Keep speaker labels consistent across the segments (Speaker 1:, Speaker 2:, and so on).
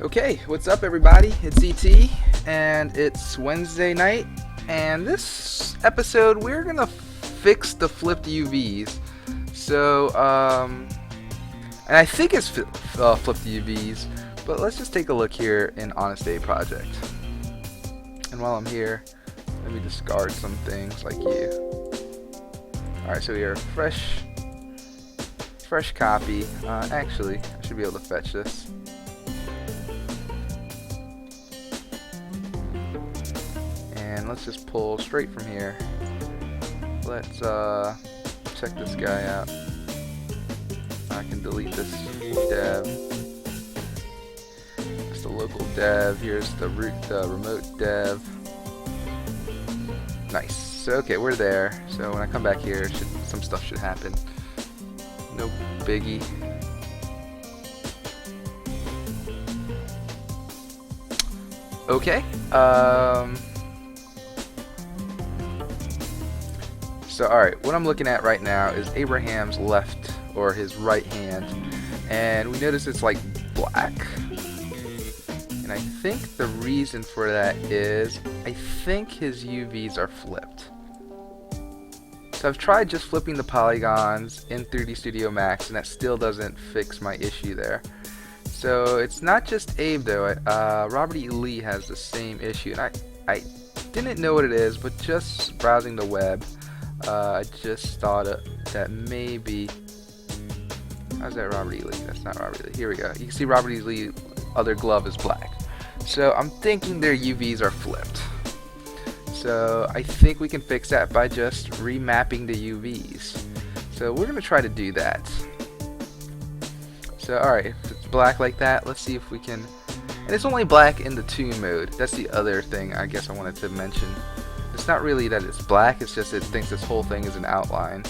Speaker 1: Okay, what's up everybody? It's ET and it's Wednesday night, and this episode we're gonna fix the flipped UVs. And I think it's flipped UVs, but let's just take a look here in Honest Abe Project. And while I'm here, let me discard some things like you. Alright, so we are fresh copy. Actually, I should be able to fetch this. And let's just pull straight from here. Let's check this guy out. I can delete this dev. It's the local dev. Here's the remote dev. Nice. So okay, we're there. So when I come back here, some stuff should happen. No biggie. Okay. So alright, what I'm looking at right now is Abraham's left, or his right hand, and we notice it's like black. And I think the reason for that is, I think his UVs are flipped. So I've tried just flipping the polygons in 3D Studio Max, and that still doesn't fix my issue there. So it's not just Abe though. Robert E. Lee has the same issue, and I didn't know what it is, but just browsing the web, I just thought that maybe. How's that Robert E. Lee? That's not Robert E. Lee. Here we go. You can see Robert E. Lee other glove is black. So I'm thinking their UVs are flipped. So I think we can fix that by just remapping the UVs. So we're gonna try to do that. So alright, if it's black like that, let's see if we can. And it's only black in the tune mode. That's the other thing I guess I wanted to mention. It's not really that it's black, it's just it thinks this whole thing is an outline.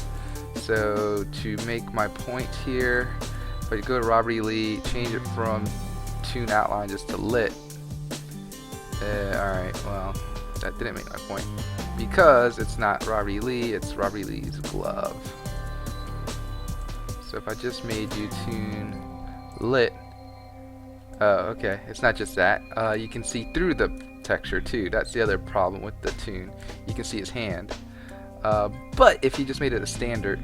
Speaker 1: So to make my point here, if I go to Robert E. Lee, change it from tune outline just to lit. Alright, well, that didn't make my point. Because it's not Robert E. Lee, it's Robert E. Lee's glove. So if I just made you tune lit, oh, okay, it's not just that. You can see through the texture too. That's the other problem with the tune. You can see his hand. But if you just made it a standard,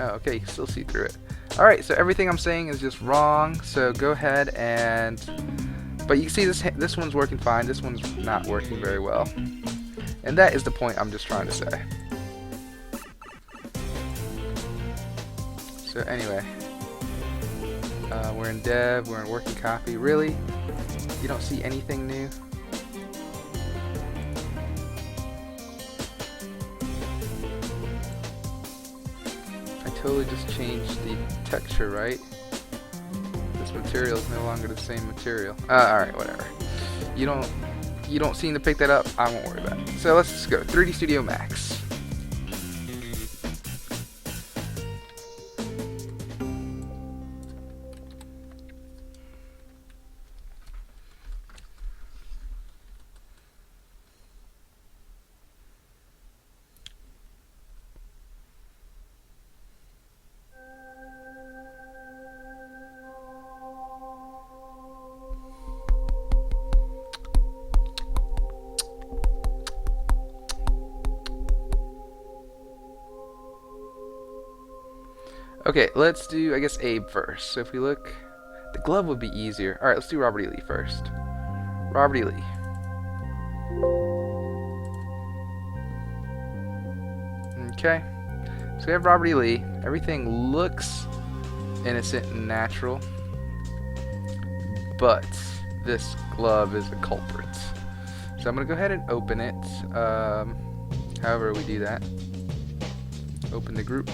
Speaker 1: oh, okay, you can still see through it. Alright, so everything I'm saying is just wrong, so go ahead and, but you can see this one's working fine, this one's not working very well. And that is the point I'm just trying to say. So anyway, we're in dev, we're in working copy. Really? You don't see anything new? I totally just changed the texture, right? This material is no longer the same material. Alright, whatever. You don't seem to pick that up, I won't worry about it. So let's just go 3D Studio Max. Okay, let's do, I guess, Abe first. So if we look, the glove would be easier. Alright, let's do Robert E. Lee first. Robert E. Lee. Okay, so we have Robert E. Lee. Everything looks innocent and natural, but this glove is a culprit. So I'm going to go ahead and open it. However we do that. Open the group.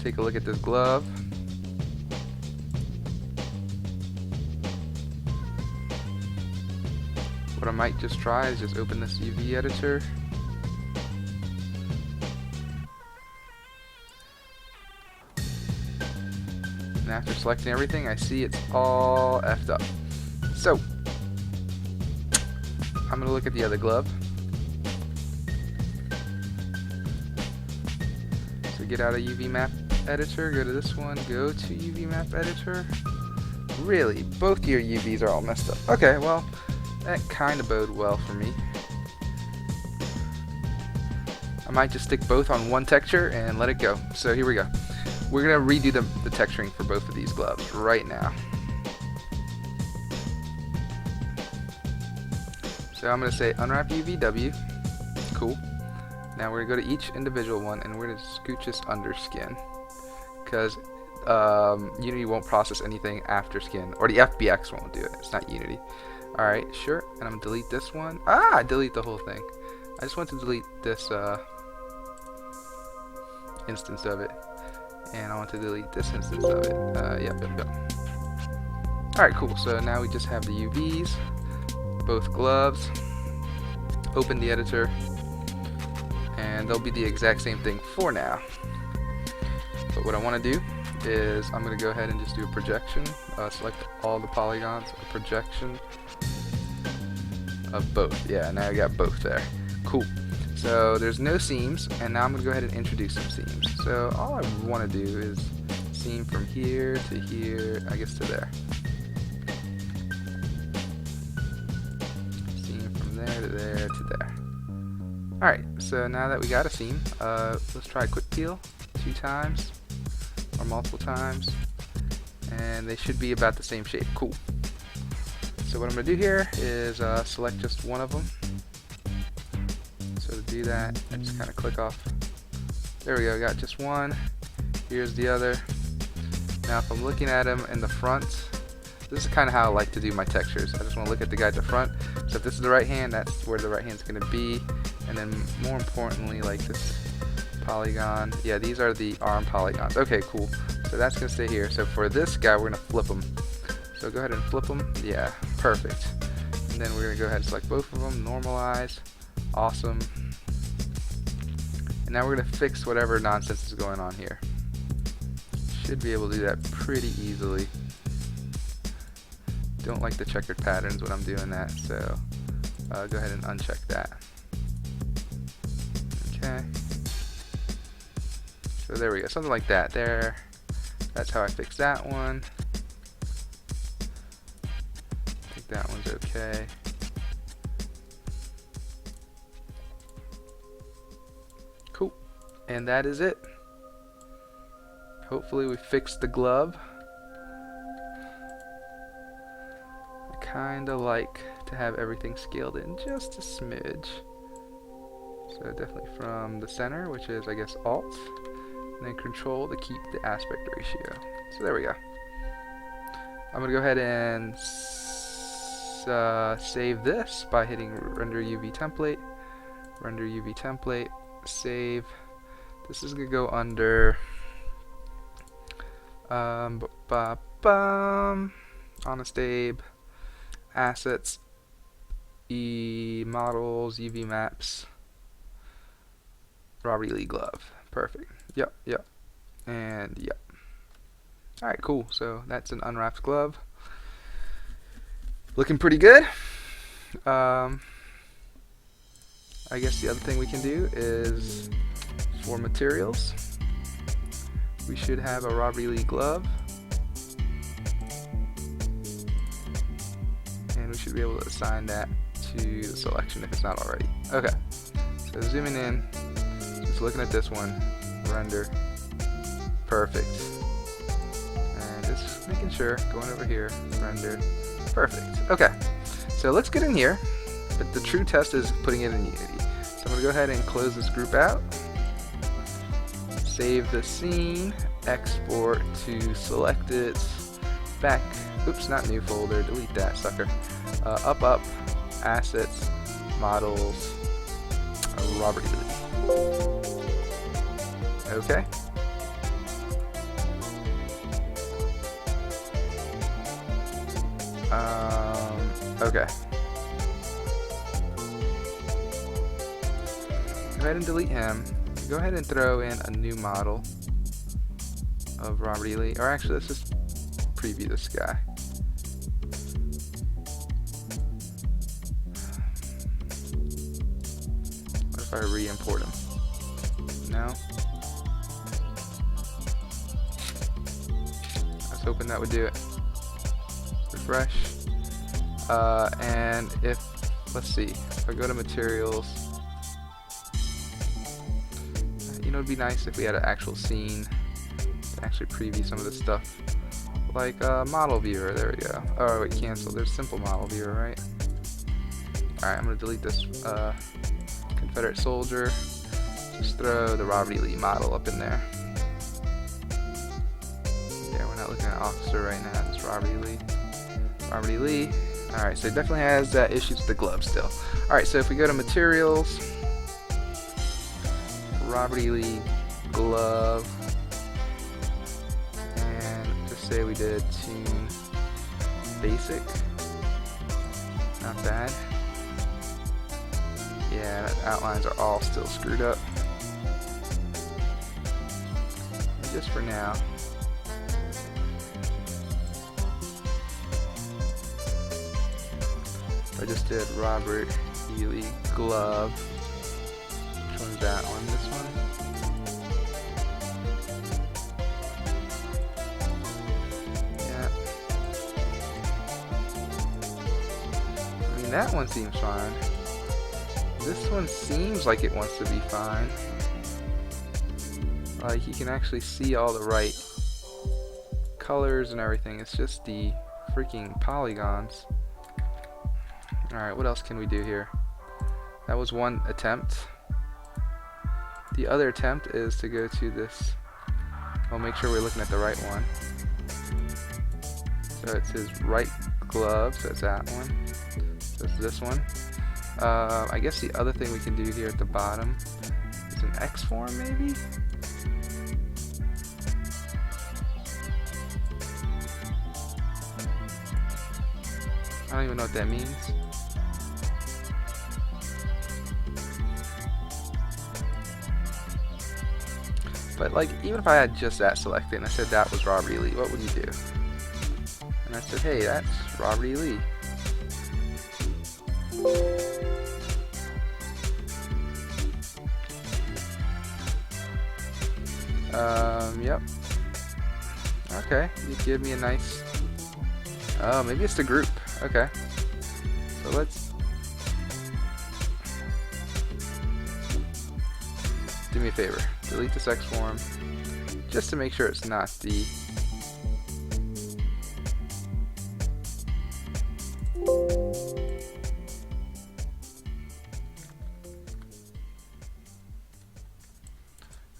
Speaker 1: Take a look at this glove. What I might just try is just open this UV editor. And after selecting everything, I see it's all effed up. So, I'm going to look at the other glove. So get out of UV map editor, go to this one, go to UV map editor. really? Both your UVs are all messed up. Okay, well, that kind of bode well for me. I might just stick both on one texture and let it go. So here we go. We're going to redo the texturing for both of these gloves right now. So I'm going to say unwrap UVW. Cool. Now we're going to go to each individual one and we're going to scooch this under skin. Because Unity won't process anything after skin. Or the FBX won't do it. It's not Unity. Alright, sure. And I'm going to delete this one. Delete the whole thing. I just want to delete this instance of it. And I want to delete this instance of it. Yep. Alright, cool. So now we just have the UVs. Both gloves. Open the editor. And they'll be the exact same thing for now. But what I want to do is I'm going to go ahead and just do a projection. Select all the polygons. A projection of both. Yeah, now I got both there. Cool. So there's no seams, and now I'm going to go ahead and introduce some seams. So all I want to do is seam from here to here, I guess to there. Seam from there to there to there. Alright, so now that we got a seam, let's try a quick peel 2 times or multiple times, and they should be about the same shape. Cool. So what I'm going to do here is select just one of them. So to do that, I just kind of click off. There we go, got just one. Here's the other. Now if I'm looking at them in the front, this is kind of how I like to do my textures. I just want to look at the guy at the front. So if this is the right hand, that's where the right hand's going to be. And then more importantly, like this polygon. Yeah, these are the arm polygons. Okay, cool. So that's going to stay here. So for this guy, we're going to flip them. So go ahead and flip them. Yeah, perfect. And then we're going to go ahead and select both of them, normalize. Awesome. And now we're going to fix whatever nonsense is going on here. Should be able to do that pretty easily. Don't like the checkered patterns when I'm doing that, so go ahead and uncheck that. Okay. So there we go, something like that there. That's how I fix that one. I think that one's okay. Cool. And that is it. Hopefully we fixed the glove. I kinda like to have everything scaled in just a smidge. So definitely from the center, which is I guess Alt, and then Control to keep the aspect ratio. So there we go. I'm gonna go ahead and save this by hitting Render UV Template. Render UV Template. Save. This is gonna go under Honest Abe, Assets, Models, UV Maps, Robert E. Lee Glove. Perfect. Yep. And yep. Alright, cool. So that's an unwrapped glove. Looking pretty good. I guess the other thing we can do is for materials. We should have a Robert E. Lee glove. And we should be able to assign that to the selection if it's not already. Okay. So zooming in, just looking at this one, render, perfect. And just making sure, going over here, render, perfect. Okay. So let's get in here, but the true test is putting it in Unity. So I'm going to go ahead and close this group out. Save the scene, export to selected, back, oops, not new folder, delete that sucker, up, assets, models, Robert E. Lee. Okay. Okay. Go ahead and delete him. Go ahead and throw in a new model of Robert E. Lee. Or actually, let's just preview this guy. What if I re-import him? No? I was hoping that would do it. refresh. And if, let's see, if I go to materials, you know, it'd be nice if we had an actual scene to actually preview some of this stuff. Like model viewer, there we go. Oh wait, cancel. There's simple model viewer, right? Alright, I'm gonna delete this Confederate soldier. Just throw the Robert E. Lee model up in there. Yeah, we're not looking at officer right now, just Robert E. Lee. Robert E. Lee. Alright, so it definitely has issues with the glove still. Alright, so if we go to materials, Robert E. Lee glove, say we did tune basic, not bad. Yeah, the outlines are all still screwed up. And just for now, I just did Robert E. Lee glove. Which one's that one? This one? That one seems fine. This one seems like it wants to be fine. Like you can actually see all the right colors and everything. It's just the freaking polygons. Alright, what else can we do here? That was one attempt. The other attempt is to go to this. I'll make sure we're looking at the right one. So it says right glove, so it's that one. That's this one. I guess the other thing we can do here at the bottom is an X form, maybe? I don't even know what that means. But like, even if I had just that selected and I said that was Robert E. Lee, what would you do? And I said, hey, that's Robert E. Lee. Yep. Okay, you give me a nice... Oh, maybe it's the group. Okay. So let's... Do me a favor. Delete this X form. Just to make sure it's not the...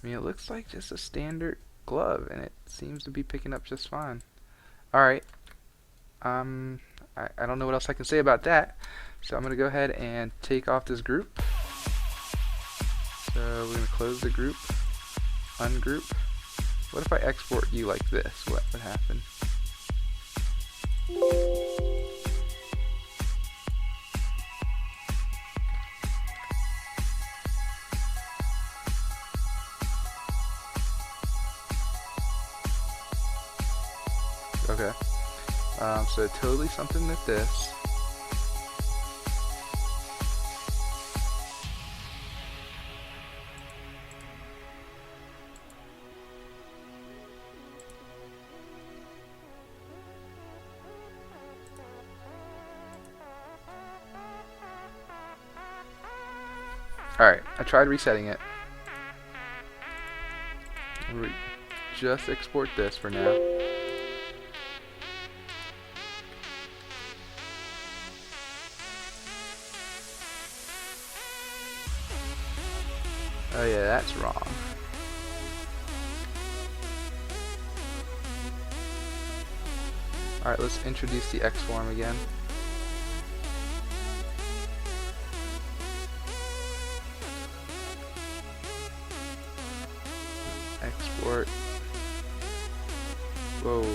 Speaker 1: I mean, it looks like just a standard glove, and it seems to be picking up just fine. Alright. I don't know what else I can say about that. So I'm going to go ahead and take off this group. So we're going to close the group. Ungroup. What if I export you like this? What would happen? Okay. So totally something like this. Alright, I tried resetting it. Just export this for now. Oh yeah, that's wrong. Alright, let's introduce the X form again. Export. Whoa.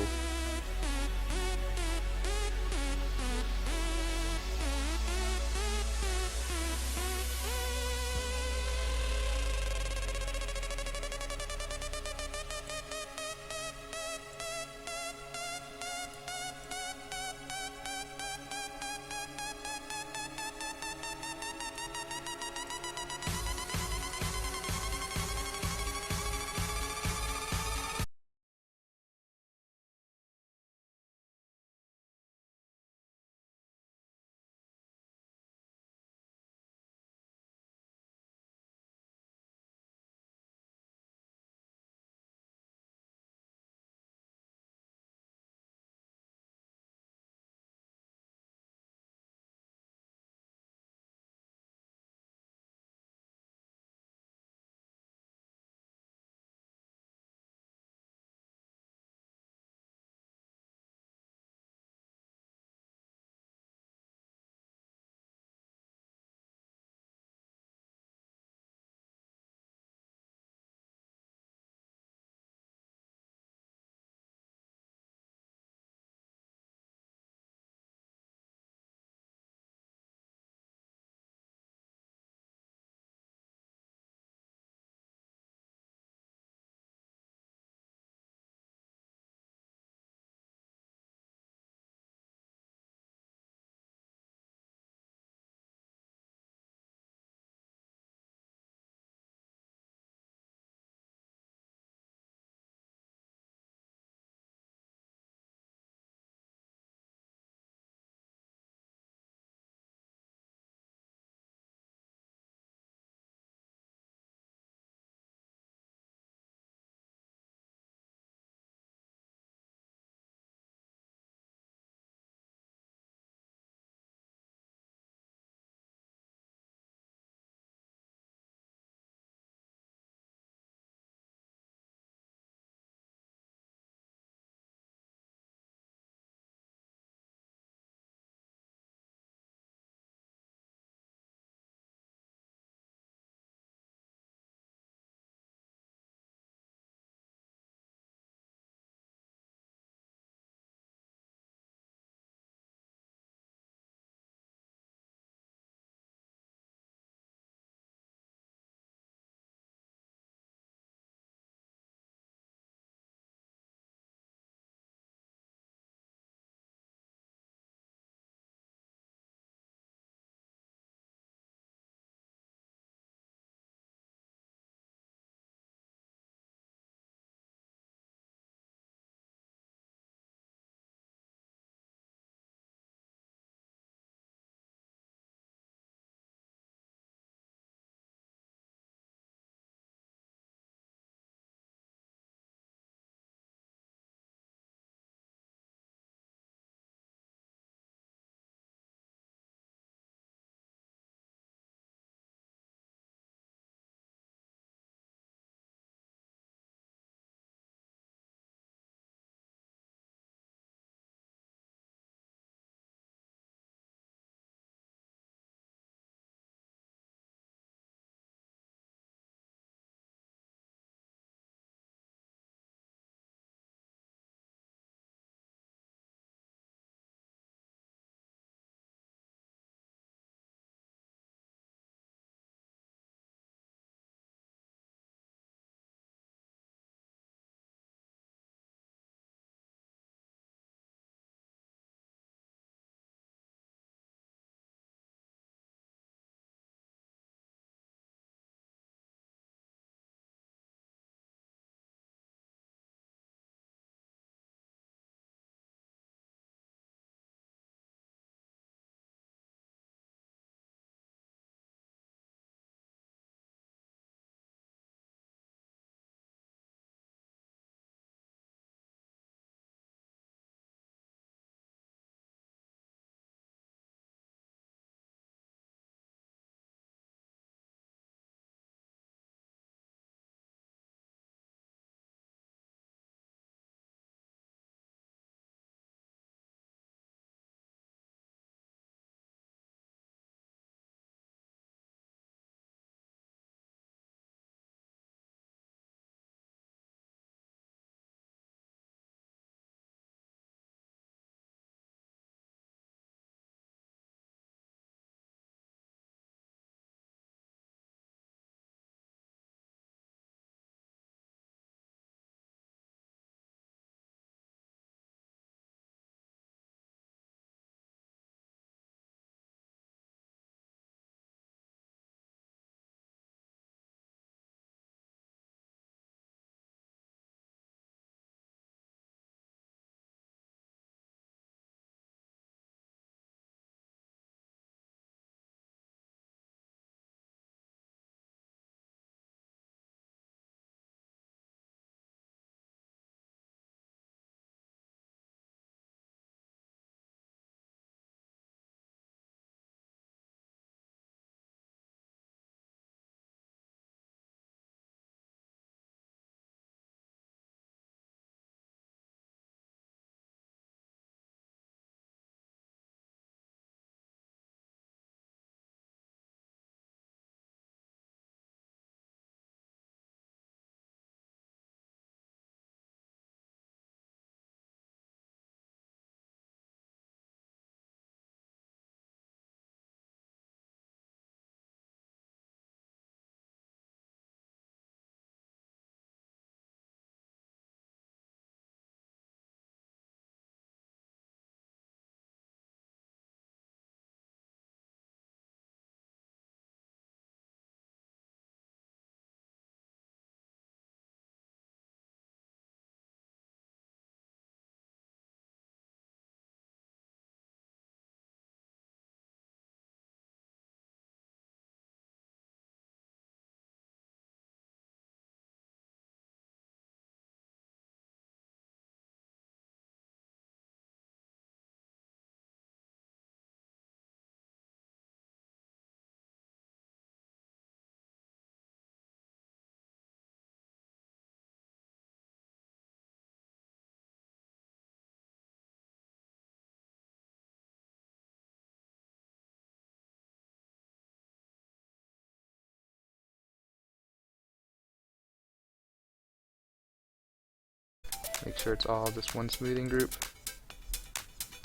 Speaker 1: Make sure it's all just one smoothing group.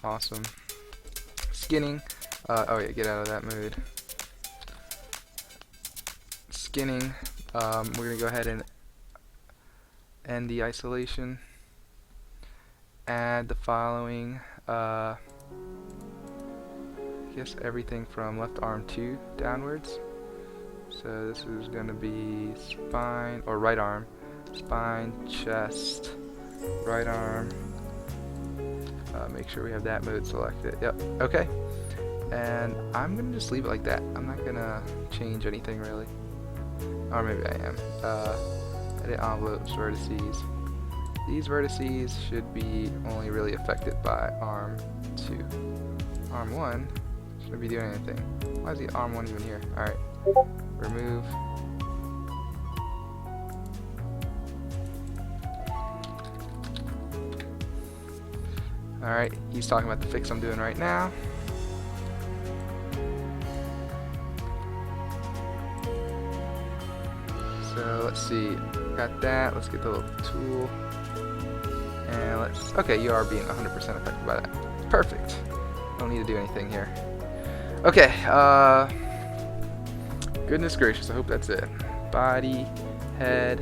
Speaker 1: Awesome. Skinning. Oh yeah, get out of that mood. Skinning. We're gonna go ahead and end the isolation. Add the following. I guess everything from left arm 2 downwards. So this is going to be spine, or right arm, spine, chest, right arm. Make sure we have that mode selected. Yep, okay. And I'm going to just leave it like that. I'm not going to change anything really. Or maybe I am. Edit envelopes, vertices. These vertices should be only really affected by arm 2. Arm 1 shouldn't be doing anything. Why is the arm 1 even here? Alright. Remove. Alright, he's talking about the fix I'm doing right now. So let's see. Got that. Let's get the little tool. And let's. Okay, you are being 100% affected by that. Perfect. Don't need to do anything here. Okay, goodness gracious, I hope that's it. Body, head,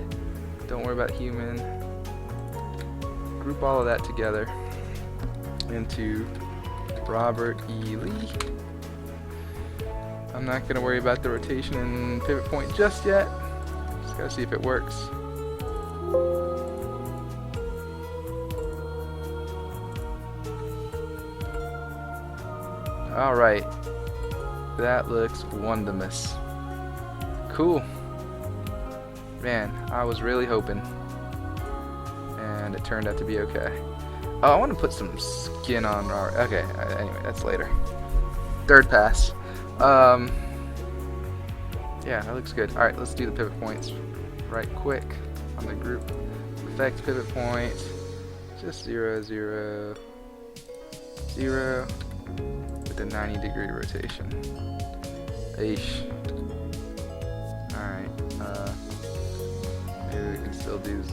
Speaker 1: don't worry about human. Group all of that together into Robert E. Lee. I'm not going to worry about the rotation and pivot point just yet. Just got to see if it works. Alright. That looks wonderous. Cool. Man, I was really hoping. And it turned out to be okay. Oh, I want to put some skin on our... Okay, anyway, that's later. Third pass. Yeah, that looks good. Alright, let's do the pivot points right quick on the group. Effect pivot point. Just 0, 0, 0. With a 90-degree rotation. Aish. Alright, maybe we can still do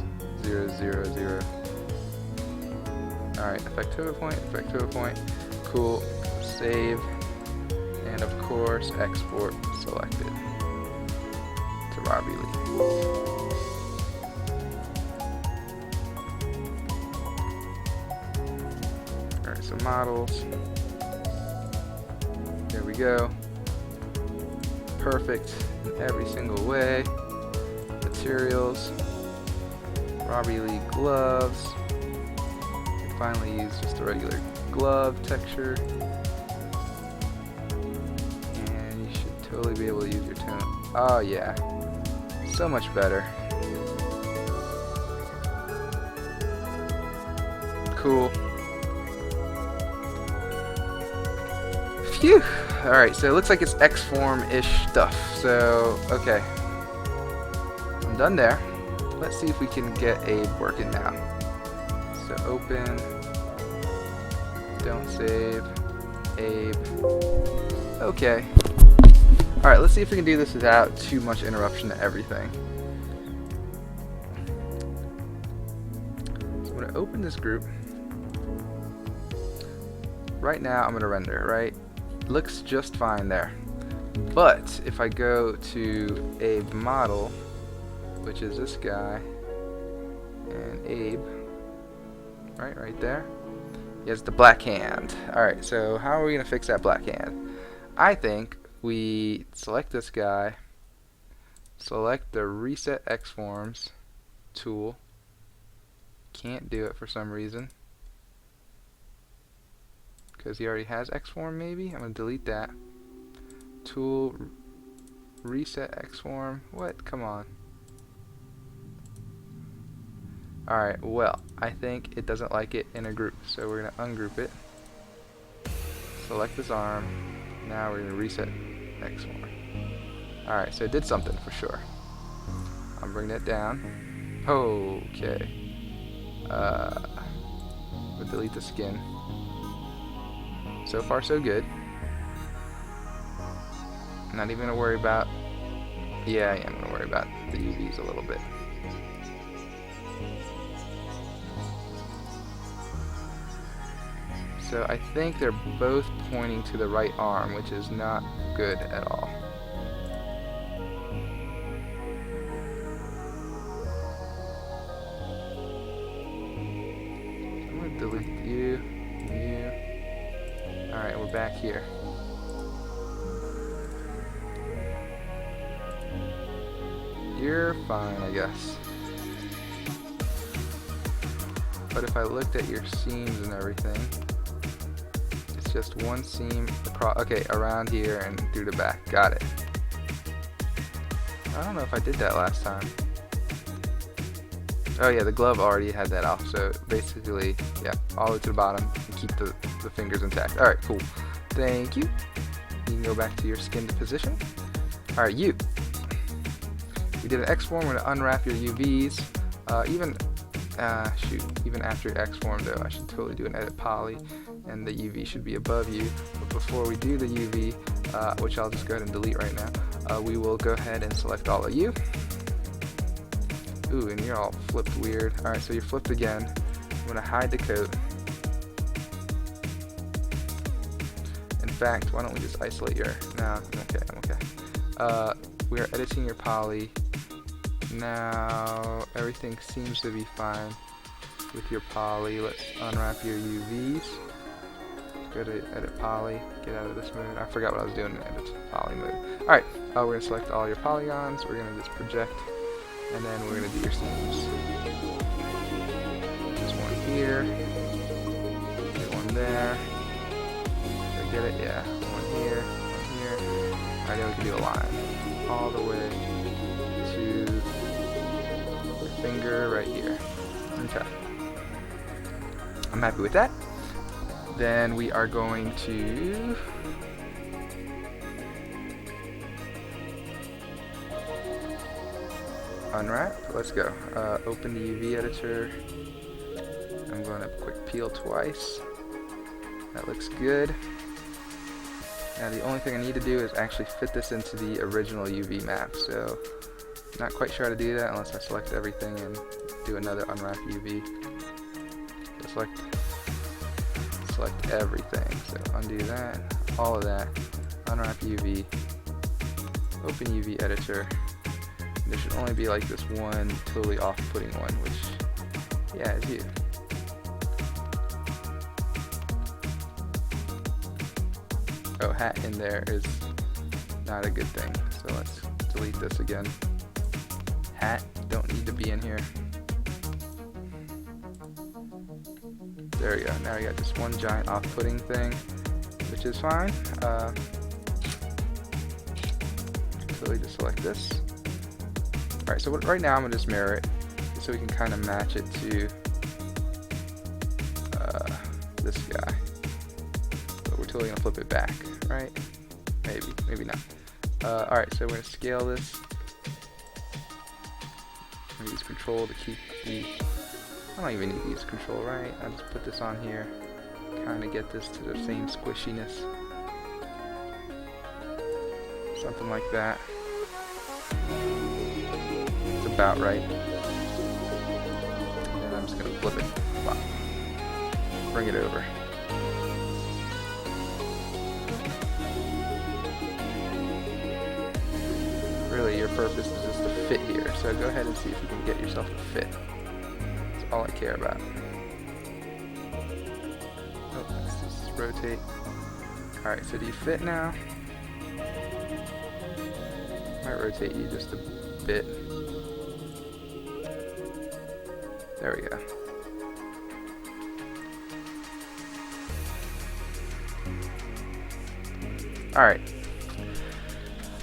Speaker 1: 0, 0, 0. Alright, effect pivot point. Cool. Save. And of course, export selected to Robbie Lee. Alright, so models. There we go. Perfect in every single way. Materials. Robbie Lee gloves. You can finally use just a regular glove texture. And you should totally be able to use your tone. Oh yeah. So much better. Cool. Phew! Alright, so it looks like it's X-form-ish stuff. So, okay. I'm done there. Let's see if we can get Abe working now. So open. Don't save. Abe. Okay. Alright, let's see if we can do this without too much interruption to everything. So I'm going to open this group. Right now I'm going to render, right? Looks just fine there. But if I go to Abe model, which is this guy, and Abe, right there, he has the black hand. Alright, so how are we going to fix that black hand? I think we select this guy, select the Reset X-Forms tool. Can't do it for some reason. Because he already has X-Form maybe? I'm going to delete that. Tool, Reset X-Form. What? Come on. Alright, well, I think it doesn't like it in a group. So we're going to ungroup it. Select this arm. Now we're going to reset X-Form. Alright, so it did something for sure. I'm bringing it down. Okay. We'll delete the skin. So far so good. Not even gonna worry about... Yeah, I am gonna worry about the UVs a little bit. So I think they're both pointing to the right arm, which is not good at all. I'm going to delete you. Alright, we're back here. You're fine, I guess. But if I looked at your seams and everything, it's just one seam across, okay, around here and through the back. Got it. I don't know if I did that last time. Oh yeah, the glove already had that off, so basically, yeah, all the way to the bottom, and keep the fingers intact. Alright, cool. Thank you. You can go back to your skinned position. Alright, you. We did an X form. We're going to unwrap your UVs. Even after X form though, I should totally do an edit poly, and the UV should be above you. But before we do the UV, which I'll just go ahead and delete right now, we will go ahead and select all of you. Ooh, and you're all flipped weird. Alright, so you're flipped again. I'm going to hide the coat. In fact, why don't we just isolate your... No, I'm okay. We are editing your poly. Now, everything seems to be fine with your poly. Let's unwrap your UVs. Go to edit poly. Get out of this mode. I forgot what I was doing in edit poly mode. Alright, we're going to select all your polygons. We're going to just project. And then we're going to do your seams. There's one here. Get one there. Did I get it? Yeah. One here. One here. Alright, then we can do a line. All the way to the finger right here. Okay. I'm happy with that. Then we are going to unwrap. Let's go. Open the UV editor. I'm going to quick peel twice. That looks good. Now the only thing I need to do is actually fit this into the original UV map. So not quite sure how to do that unless I select everything and do another unwrap UV. So select everything. So undo that, all of that, unwrap UV, open UV editor. There should only be like this one totally off-putting one, which, yeah, is you. Oh, hat in there is not a good thing, so let's delete this again. Hat, don't need to be in here. There we go, now we got this one giant off-putting thing, which is fine. Totally just select this. Alright, so right now I'm going to just mirror it, so we can kind of match it to this guy. But we're totally going to flip it back, right? Maybe not. Alright, so we're going to scale this. I'm going to use control to keep the... I don't even need to use control, right? I'll just put this on here, kind of get this to the same squishiness. Something like that. About right. And I'm just going to flip it. Wow. Bring it over. Really, your purpose is just to fit here. So go ahead and see if you can get yourself to fit. That's all I care about. Oh, let's just rotate. Alright, so do you fit now? Might rotate you just a bit. There we go. Alright.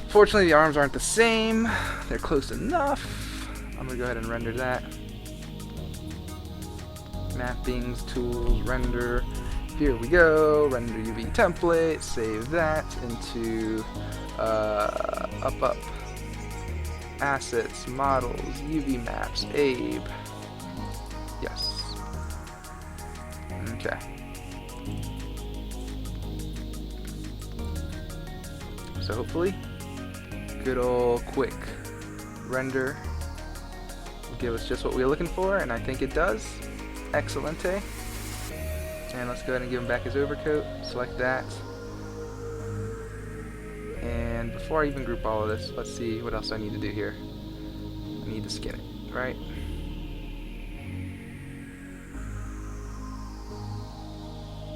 Speaker 1: Fortunately, the arms aren't the same. They're close enough. I'm going to go ahead and render that. Mappings, tools, render. Here we go. Render UV template. Save that into up. Assets, models, UV maps, Abe. Yes. Okay. So hopefully, good old quick render will give us just what we're looking for, and I think it does. Excelente. Let's And let's go ahead and give him back his overcoat. Select that. And before I even group all of this, let's see what else I need to do here. I need to skin it, right?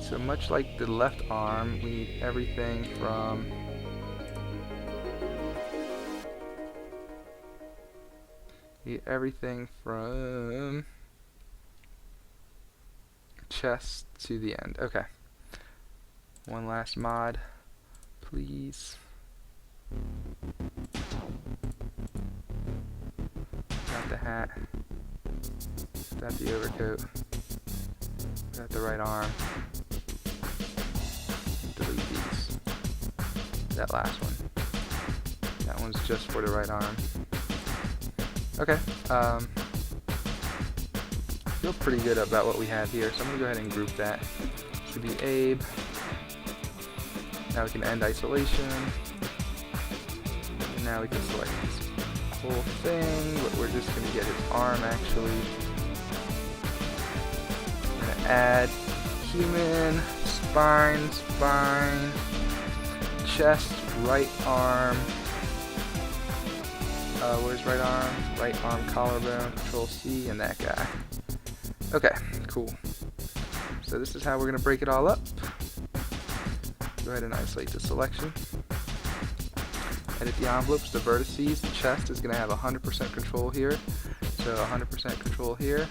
Speaker 1: So much like the left arm, we need everything from chest to the end. Okay. One last mod, please. Got the hat. Got the overcoat. Got the right arm. Delete these. That last one. That one's just for the right arm. Okay. Feel pretty good about what we have here, so I'm gonna go ahead and group that. This should be Abe. Now we can end isolation. And now we can select this whole thing, but we're just gonna get his arm actually. We're gonna add human, spine, chest, right arm. Where's right arm? Right arm collarbone, Control C, and that guy. Okay, cool. So this is how we're going to break it all up. Go ahead and isolate the selection. Edit the envelopes, the vertices, the chest is going to have 100% control here. So 100% control here.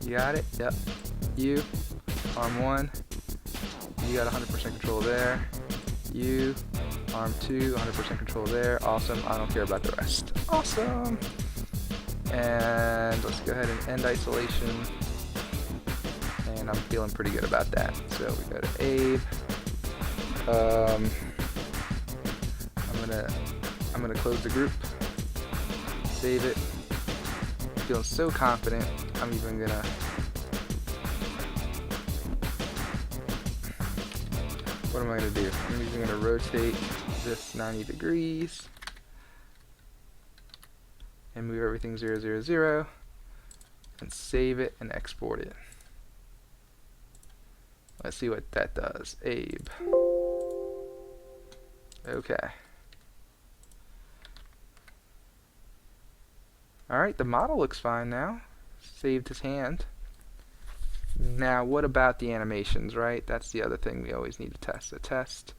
Speaker 1: You got it? Yep. You, arm 1, you got 100% control there. You, arm 2, 100% control there. Awesome. I don't care about the rest. Awesome. And let's go ahead and end isolation. And I'm feeling pretty good about that. So we go to Abe. I'm gonna close the group. Save it. I'm feeling so confident. I'm even gonna what am I going to do? I'm even going to rotate this 90 degrees and move everything 0, 0, 0 and save it and export it. Let's see what that does. Abe. Okay. Alright, the model looks fine now. Saved his hand. Now, what about the animations, right? That's the other thing we always need to test. A test,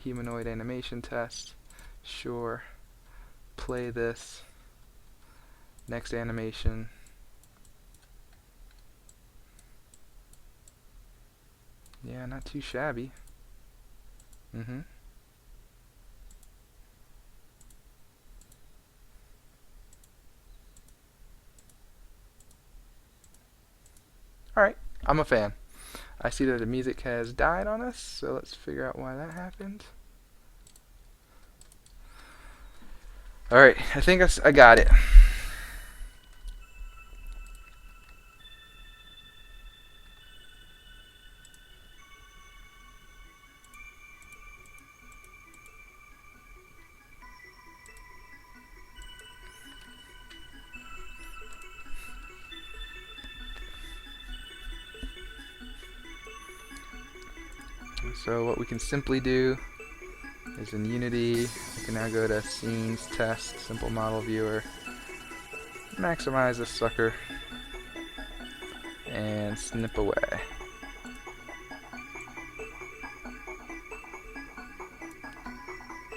Speaker 1: humanoid animation test. Sure. Play this. Next animation. Yeah, not too shabby. Alright, I'm a fan. I see that the music has died on us, so let's figure out why that happened. Alright, I think I got it. So what we can simply do is in Unity, we can now go to Scenes, Test, Simple Model Viewer, maximize this sucker, and snip away.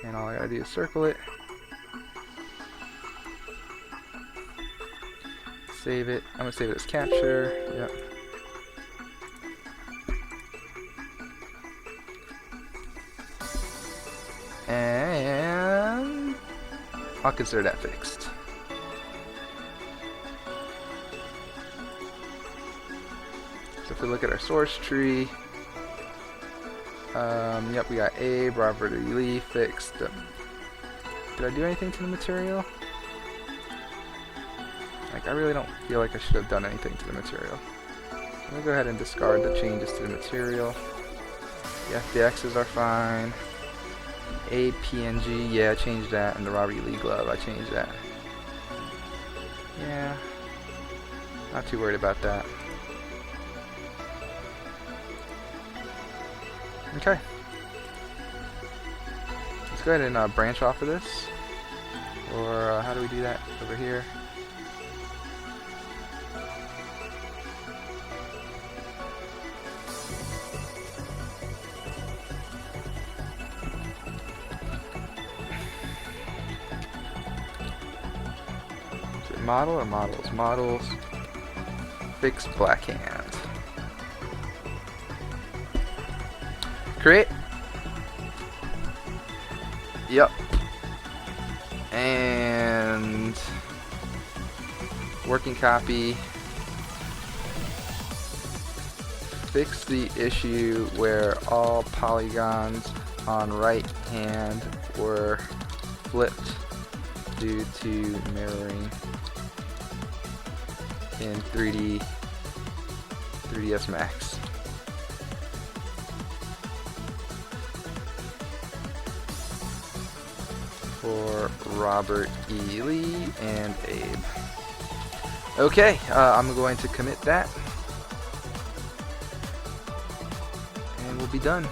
Speaker 1: And all I gotta do is circle it, save it. I'm gonna save it as capture. Yep. And I'll consider that fixed. So if we look at our source tree, yep, we got Abe, Robert E. Lee fixed. Did I do anything to the material? Like, I really don't feel like I should have done anything to the material. I'm gonna go ahead and discard the changes to the material. The FBXs are fine. APNG, yeah, I changed that, and the Robert E. Lee glove, I changed that. Yeah, not too worried about that. Okay. Let's go ahead and branch off of this. Or how do we do that? Over here. Is it model or models? Models. Fix black hand. Create. Yep. And working copy. Fix the issue where all polygons on right hand were flipped due to mirroring in 3ds Max. For Robert E. Lee and Abe. Okay, I'm going to commit that. And we'll be done.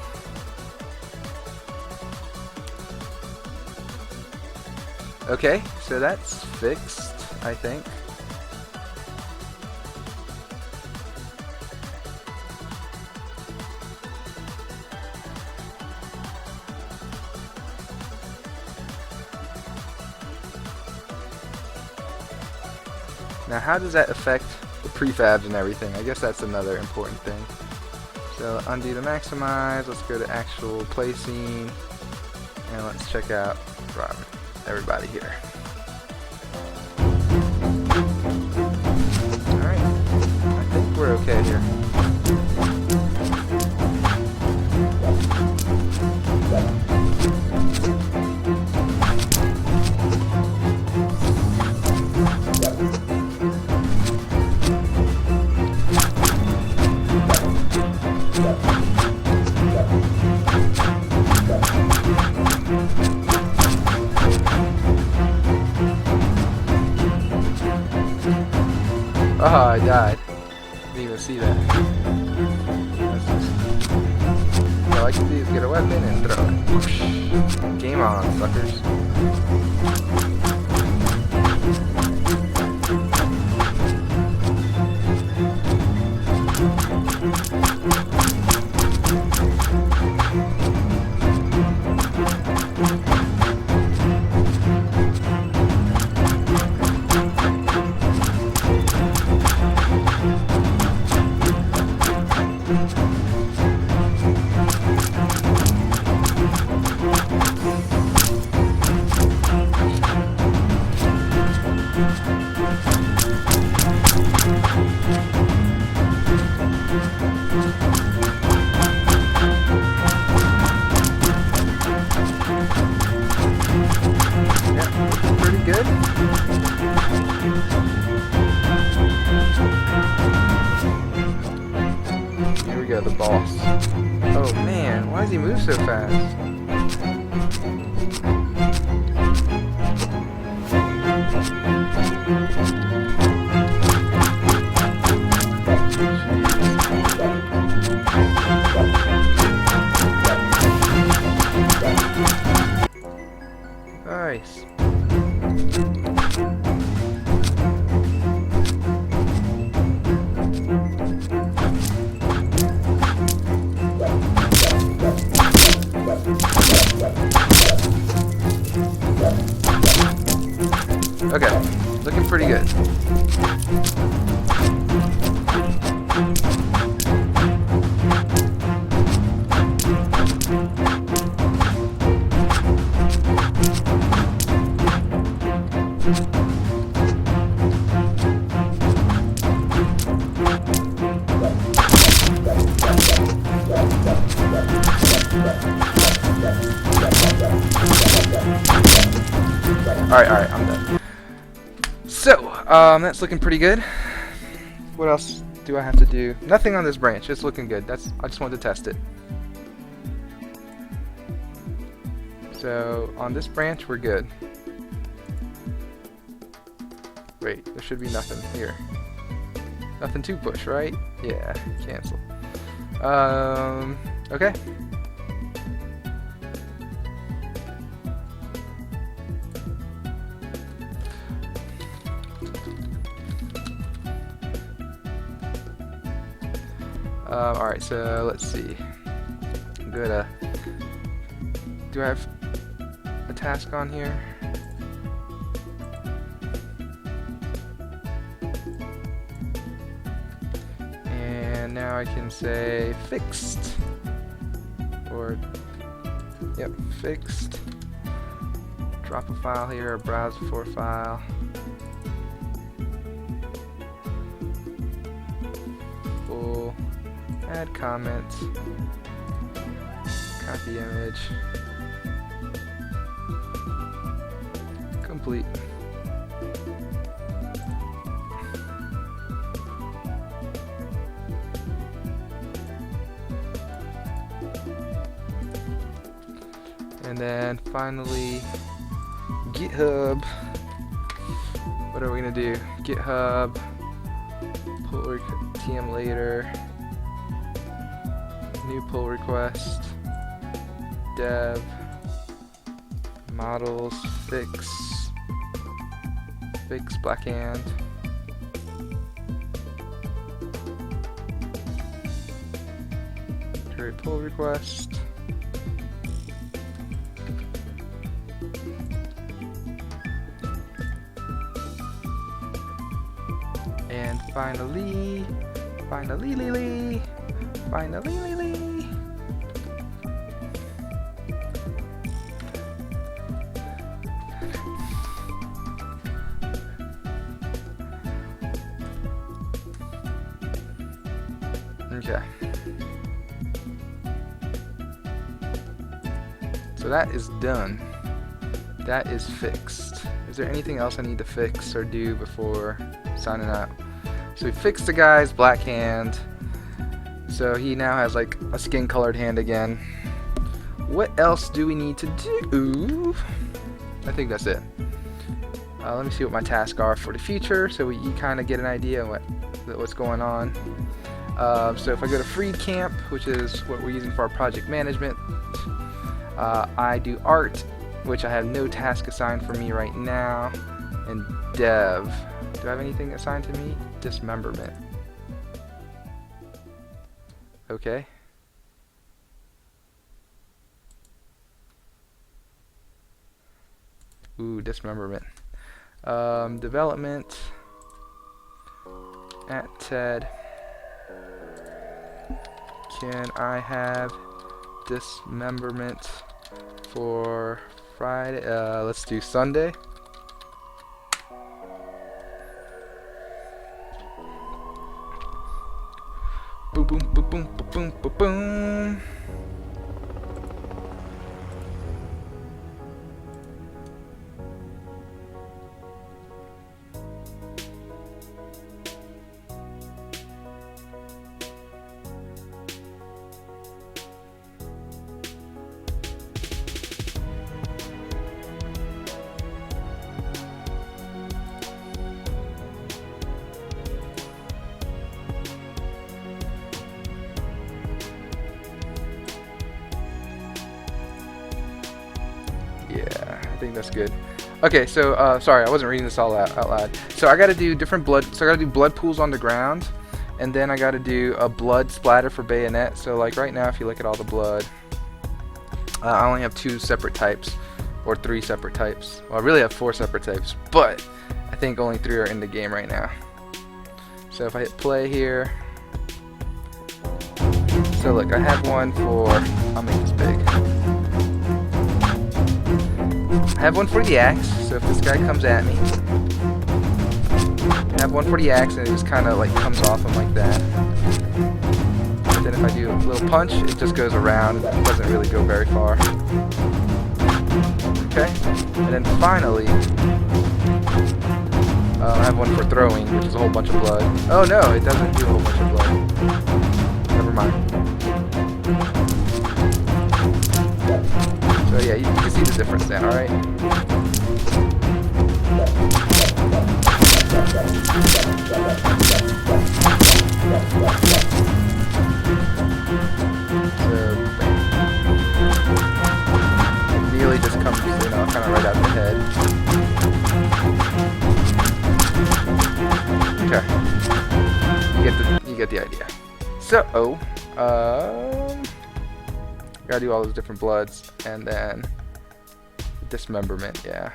Speaker 1: Okay, so that's fixed, I think. Now how does that affect the prefabs and everything? I guess that's another important thing. So undo to maximize, let's go to actual placing, and let's check out everybody here. Alright, I think we're okay here. Oh, I died. Didn't even see that. All I can do is get a weapon and throw it. Whoosh. Game on, suckers. Good. Here we go, the boss. Oh man, why does he move so fast? Nice. Okay, looking pretty good. Alright, I'm done. So, that's looking pretty good. What else do I have to do? Nothing on this branch, it's looking good. I just wanted to test it. So, on this branch, we're good. Wait, there should be nothing here. Nothing to push, right? Yeah, cancel. Okay. Alright, so let's see. I'm gonna. Do I have a task on here? And now I can say fixed. Or, yep, fixed. Drop a file here, or browse for file. Full. Add comments. Copy image. Complete. And then finally, GitHub. What are we gonna do? GitHub, pull TM later, new pull request, dev, models, fix blackhand, create pull request. And finally, okay. So that is done. That is fixed. Is there anything else I need to fix or do before signing out? So we fixed the guy's black hand. So he now has like a skin colored hand again. What else do we need to do? I think that's it. Let me see what my tasks are for the future so you kind of get an idea of what's going on. So if I go to free camp, which is what we're using for our project management, I do art, which I have no task assigned for me right now, and dev. Do I have anything assigned to me? Dismemberment. Okay. Ooh, dismemberment. Development at TED. Can I have dismemberment for Friday? Let's do Sunday. Boom, boom, boom, boom, boom, boom, boom. Yeah, I think that's good. Okay, so sorry, I wasn't reading this all out loud. So I got to do different blood. So I got to do blood pools on the ground, and then I got to do a blood splatter for bayonet. So like right now, if you look at all the blood, I only have 2 separate types, or 3 separate types. Well, I really have 4 separate types, but I think only 3 are in the game right now. So if I hit play here, so look, I have one for. I'll make this big. I have one for the axe, so if this guy comes at me, I have one for the axe, and it just kind of like comes off him like that. But then if I do a little punch, it just goes around, and it doesn't really go very far. Okay, and then finally, I have one for throwing, which is a whole bunch of blood. Oh no, it doesn't do a whole bunch of blood. Never mind. So yeah, you can see the difference then, alright? So, it nearly just comes, you know, kind of right out the head. Okay. You get the idea. So, gotta do all those different bloods, and then dismemberment, yeah.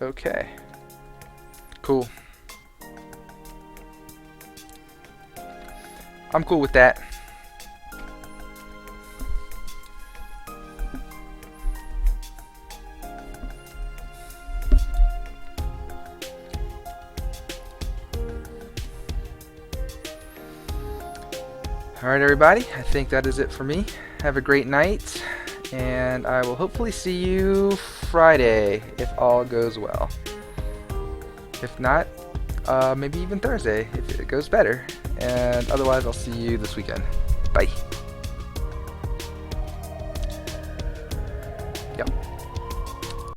Speaker 1: Okay. Cool. I'm cool with that. Alright everybody, I think that is it for me. Have a great night, and I will hopefully see you Friday if all goes well. If not, maybe even Thursday if it goes better. And otherwise I'll see you this weekend. Bye. Yep.